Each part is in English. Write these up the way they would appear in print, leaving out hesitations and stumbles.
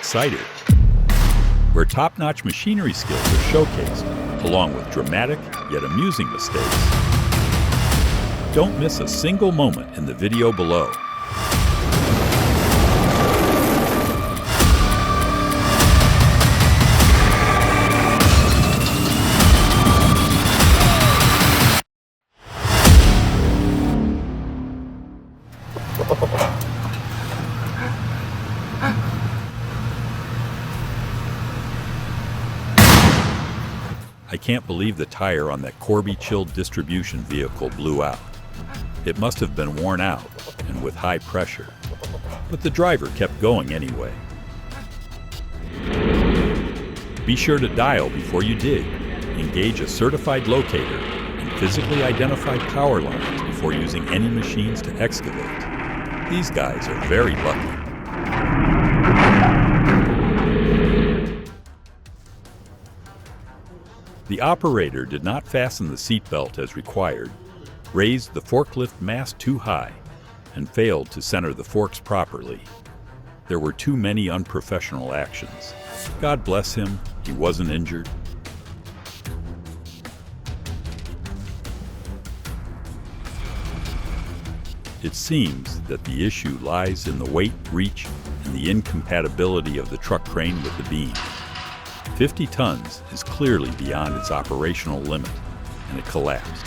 excited, where top-notch machinery skills are showcased, along with dramatic yet amusing mistakes. Don't miss a single moment in the video below. I can't believe the tire on that Corby chilled distribution vehicle blew out. It must have been worn out and with high pressure, but the driver kept going anyway. Be sure to dial before you dig, engage a certified locator, and physically identify power lines before using any machines to excavate. These guys are very lucky. The operator did not fasten the seatbelt as required, raised the forklift mast too high, and failed to center the forks properly. There were too many unprofessional actions. God bless him, he wasn't injured. It seems that the issue lies in the weight, reach, and the incompatibility of the truck crane with the beam. 50 tons is clearly beyond its operational limit, and it collapsed.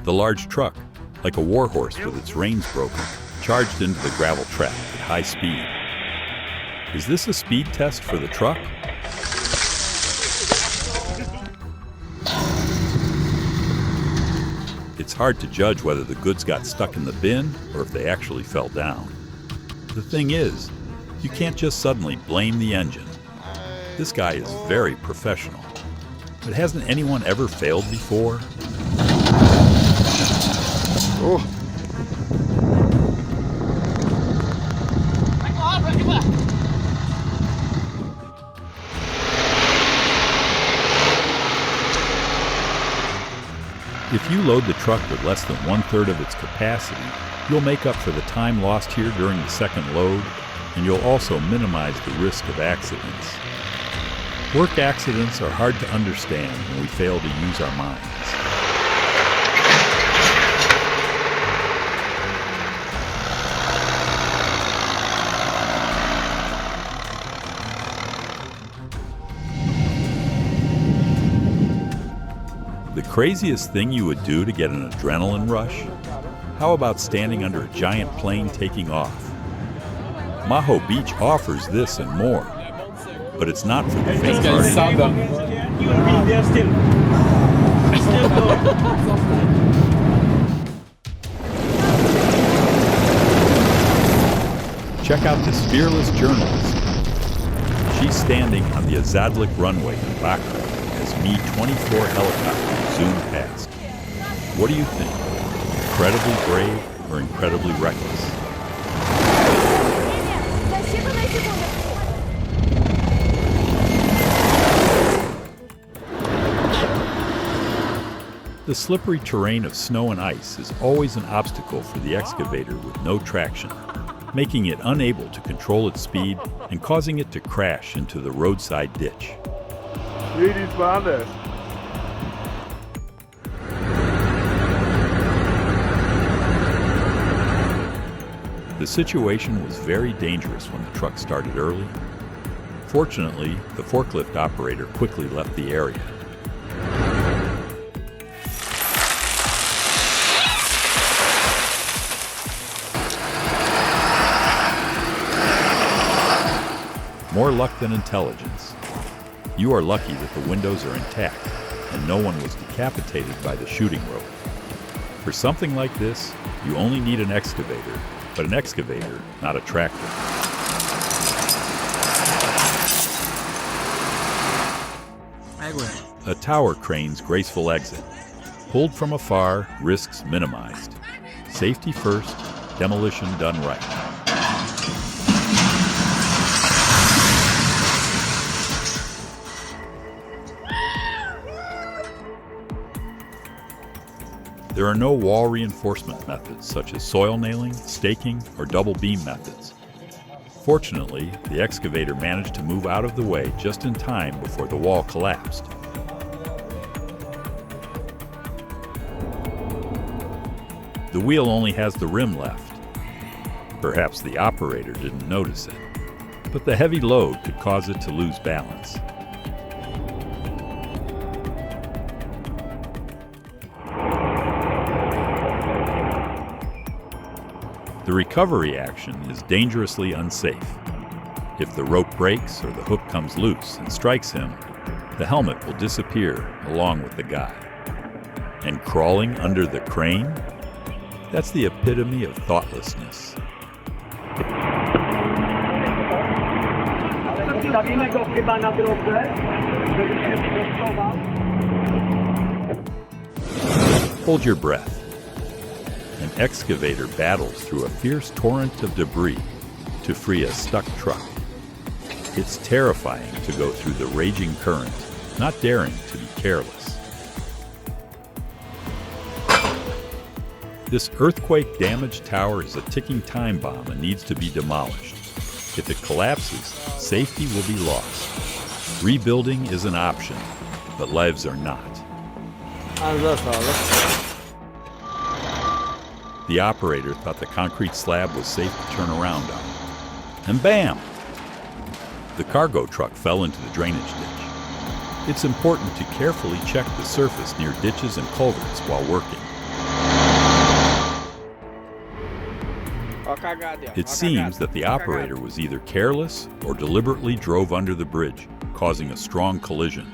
The large truck, like a warhorse with its reins broken, charged into the gravel trap at high speed. Is this a speed test for the truck? It's hard to judge whether the goods got stuck in the bin or if they actually fell down. The thing is, you can't just suddenly blame the engine. This guy is very professional. But hasn't anyone ever failed before? Oh. If you load the truck with less than 1/3 of its capacity, you'll make up for the time lost here during the second load, and you'll also minimize the risk of accidents. Work accidents are hard to understand when we fail to use our minds. The craziest thing you would do to get an adrenaline rush? How about standing under a giant plane taking off? Maho Beach offers this and more, but it's not for the faint-hearted. Check out this fearless journalist. She's standing on the Azadlik runway in Bakr as Mi-24 helicopter zoomed past. What do you think? Incredibly brave or incredibly reckless? The slippery terrain of snow and ice is always an obstacle for the excavator with no traction, making it unable to control its speed and causing it to crash into the roadside ditch. The situation was very dangerous when the truck started early. Fortunately, the forklift operator quickly left the area. More luck than intelligence. You are lucky that the windows are intact and no one was decapitated by the shooting rope. For something like this, you only need an excavator, but an excavator, not a tractor. A tower crane's graceful exit. Pulled from afar, risks minimized. Safety first, demolition done right. There are no wall reinforcement methods such as soil nailing, staking, or double beam methods. Fortunately, the excavator managed to move out of the way just in time before the wall collapsed. The wheel only has the rim left. Perhaps the operator didn't notice it, but the heavy load could cause it to lose balance. The recovery action is dangerously unsafe. If the rope breaks or the hook comes loose and strikes him, the helmet will disappear along with the guy. And crawling under the crane? That's the epitome of thoughtlessness. Hold your breath. An excavator battles through a fierce torrent of debris to free a stuck truck. It's terrifying to go through the raging current, not daring to be careless. This earthquake-damaged tower is a ticking time bomb and needs to be demolished. If it collapses, safety will be lost. Rebuilding is an option, but lives are not. The operator thought the concrete slab was safe to turn around on. And bam! The cargo truck fell into the drainage ditch. It's important to carefully check the surface near ditches and culverts while working. It seems that the operator was either careless or deliberately drove under the bridge, causing a strong collision.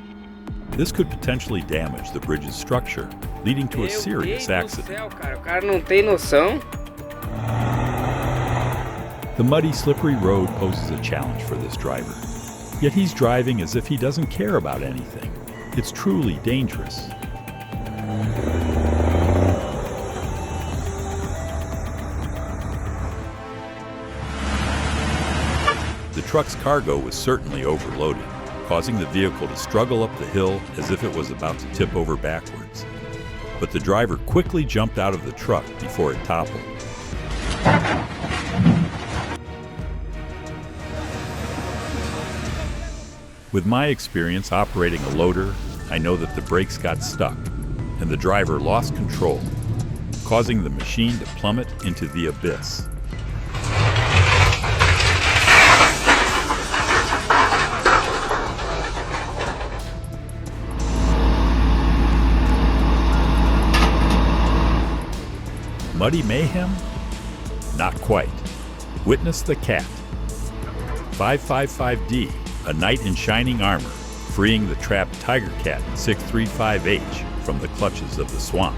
This could potentially damage the bridge's structure, leading to a serious accident. The muddy, slippery road poses a challenge for this driver. Yet he's driving as if he doesn't care about anything. It's truly dangerous. The truck's cargo was certainly overloaded, causing the vehicle to struggle up the hill as if it was about to tip over backwards. But the driver quickly jumped out of the truck before it toppled. With my experience operating a loader, I know that the brakes got stuck, and the driver lost control, causing the machine to plummet into the abyss. Muddy mayhem? Not quite. Witness the cat. 555D, a knight in shining armor, freeing the trapped Tiger Cat 635H from the clutches of the swamp.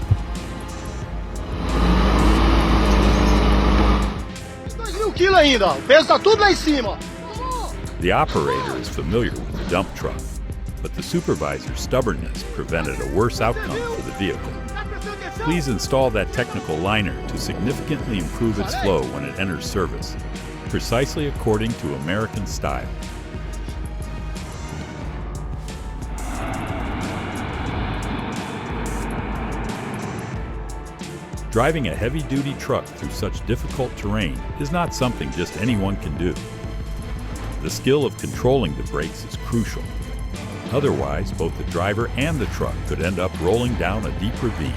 The operator is familiar with the dump truck, but the supervisor's stubbornness prevented a worse outcome for the vehicle. Please install that technical liner to significantly improve its flow when it enters service, precisely according to American style. Driving a heavy-duty truck through such difficult terrain is not something just anyone can do. The skill of controlling the brakes is crucial. Otherwise, both the driver and the truck could end up rolling down a deep ravine.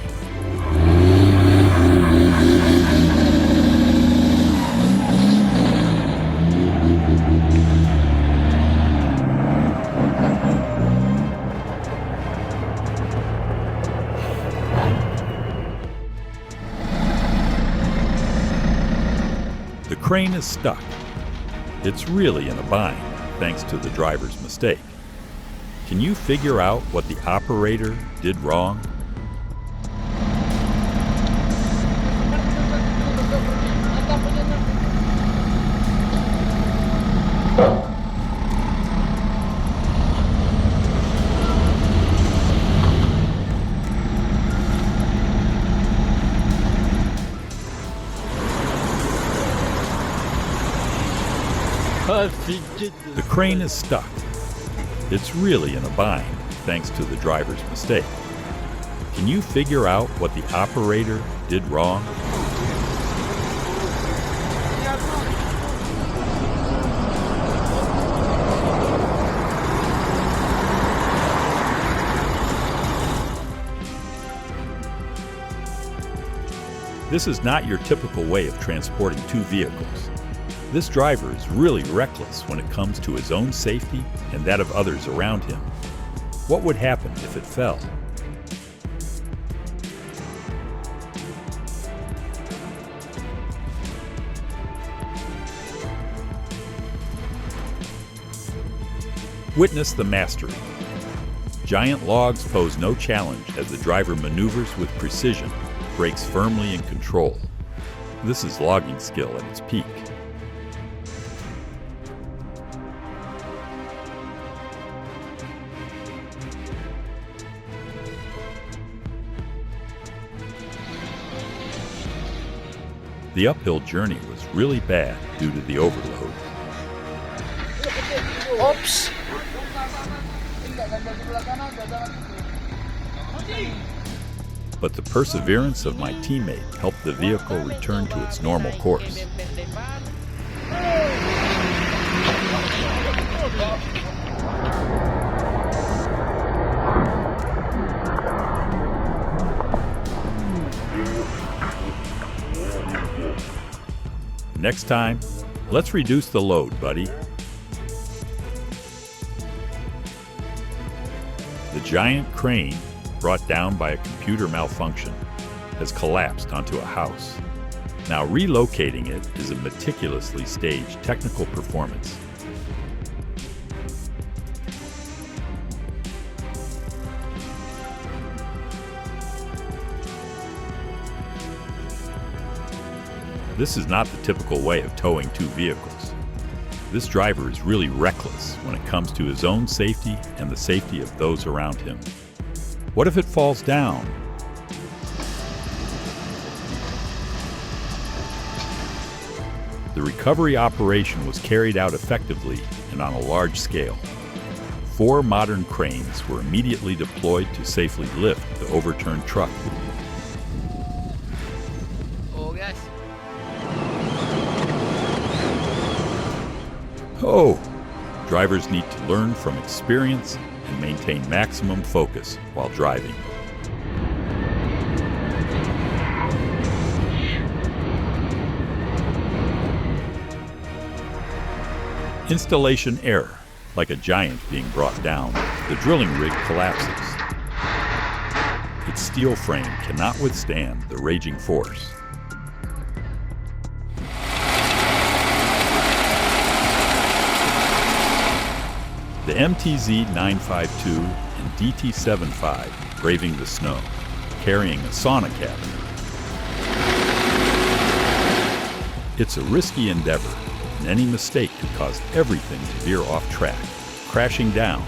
The crane is stuck. It's really in a bind, thanks to the driver's mistake. Can you figure out what the operator did wrong? The crane is stuck. It's really in a bind, thanks to the driver's mistake. Can you figure out what the operator did wrong? This is not your typical way of transporting two vehicles. This driver is really reckless when it comes to his own safety and that of others around him. What would happen if it fell? Witness the mastery. Giant logs pose no challenge as the driver maneuvers with precision, brakes firmly in control. This is logging skill at its peak. The uphill journey was really bad due to the overload. Oops! But the perseverance of my teammate helped the vehicle return to its normal course. Next time, let's reduce the load, buddy. The giant crane, brought down by a computer malfunction, has collapsed onto a house. Now relocating it is a meticulously staged technical performance. This is not the typical way of towing two vehicles. This driver is really reckless when it comes to his own safety and the safety of those around him. What if it falls down? The recovery operation was carried out effectively and on a large scale. 4 modern cranes were immediately deployed to safely lift the overturned truck. Oh! Drivers need to learn from experience and maintain maximum focus while driving. Installation error. Like a giant being brought down, the drilling rig collapses. Its steel frame cannot withstand the raging force. The MTZ-952 and DT-75 braving the snow, carrying a sauna cabin. It's a risky endeavor, and any mistake could cause everything to veer off track, crashing down.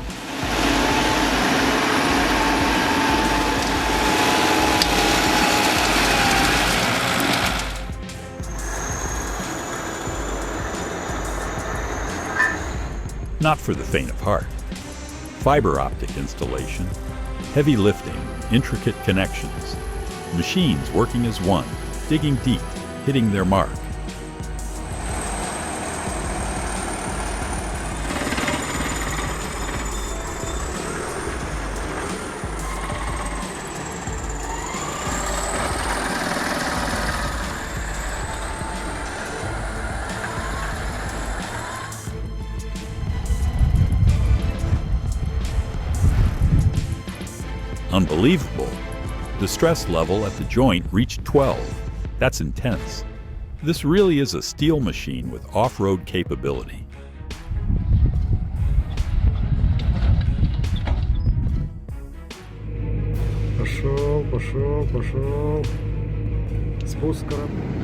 Not for the faint of heart. Fiber optic installation, heavy lifting, intricate connections, machines working as one, digging deep, hitting their mark. Unbelievable. The stress level at the joint reached 12. That's intense. This really is a steel machine with off-road capability. Пошел. Спуск корабля.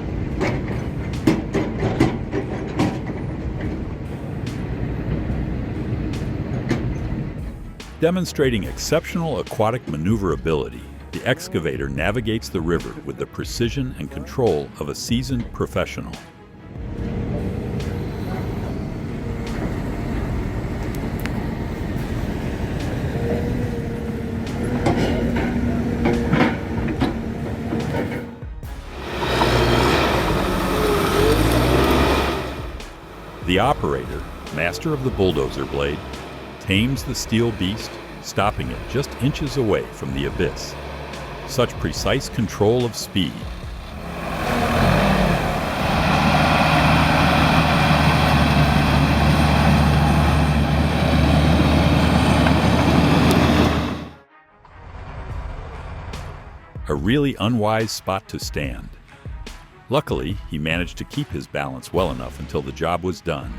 Demonstrating exceptional aquatic maneuverability, the excavator navigates the river with the precision and control of a seasoned professional. The operator, master of the bulldozer blade, tames the steel beast, stopping it just inches away from the abyss. Such precise control of speed. A really unwise spot to stand. Luckily, he managed to keep his balance well enough until the job was done.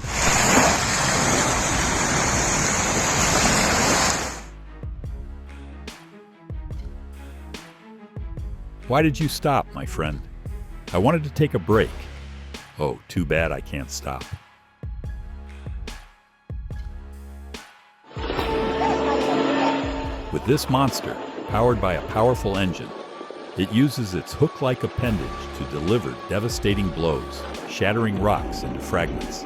Why did you stop, my friend? I wanted to take a break. Oh, too bad I can't stop. With this monster, powered by a powerful engine, it uses its hook-like appendage to deliver devastating blows, shattering rocks into fragments.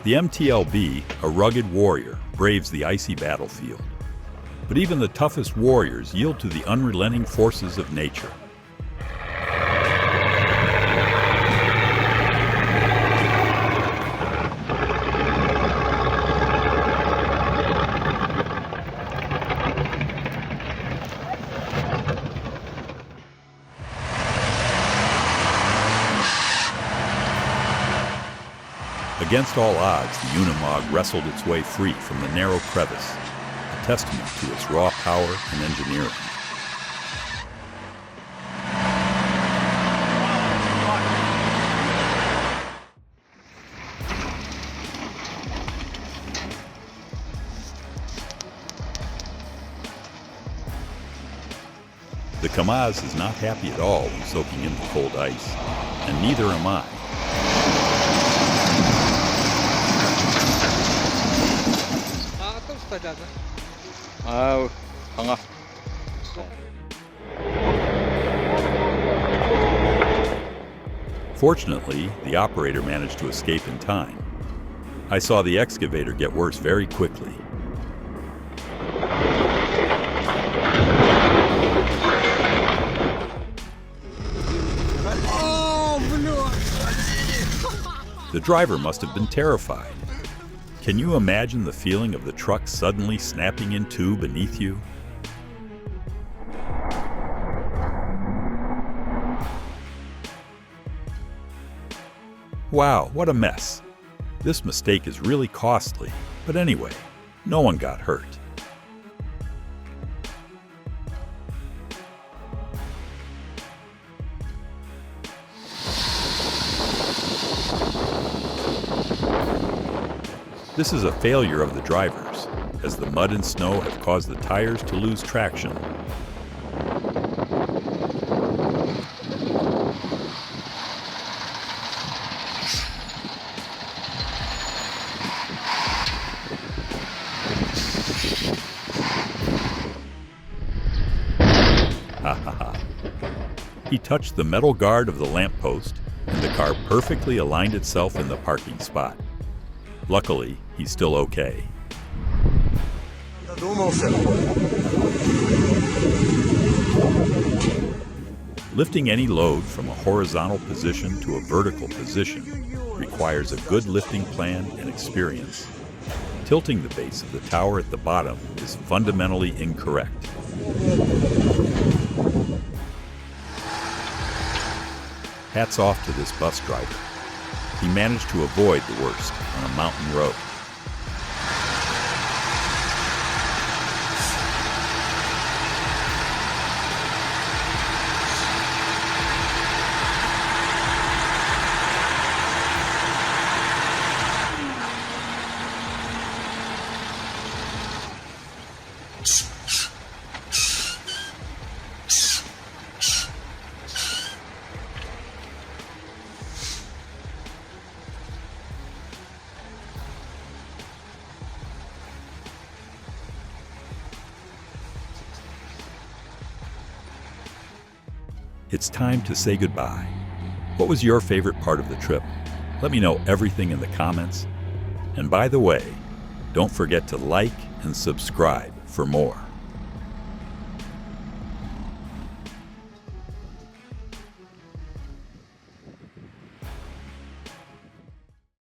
The MTLB, a rugged warrior, braves the icy battlefield. But even the toughest warriors yield to the unrelenting forces of nature. Against all odds, the Unimog wrestled its way free from the narrow crevice, a testament to its raw power and engineering. The Kamaz is not happy at all when soaking in the cold ice, and neither am I. Fortunately, the operator managed to escape in time. I saw the excavator get worse very quickly. The driver must have been terrified. Can you imagine the feeling of the truck suddenly snapping in two beneath you? Wow, what a mess. This mistake is really costly, but anyway, no one got hurt. This is a failure of the drivers, as the mud and snow have caused the tires to lose traction. Ha ha ha. He touched the metal guard of the lamppost, and the car perfectly aligned itself in the parking spot. Luckily, he's still okay. Lifting any load from a horizontal position to a vertical position requires a good lifting plan and experience. Tilting the base of the tower at the bottom is fundamentally incorrect. Hats off to this bus driver. He managed to avoid the worst on a mountain road. It's time to say goodbye. What was your favorite part of the trip? Let me know everything in the comments. And by the way, don't forget to like and subscribe for more.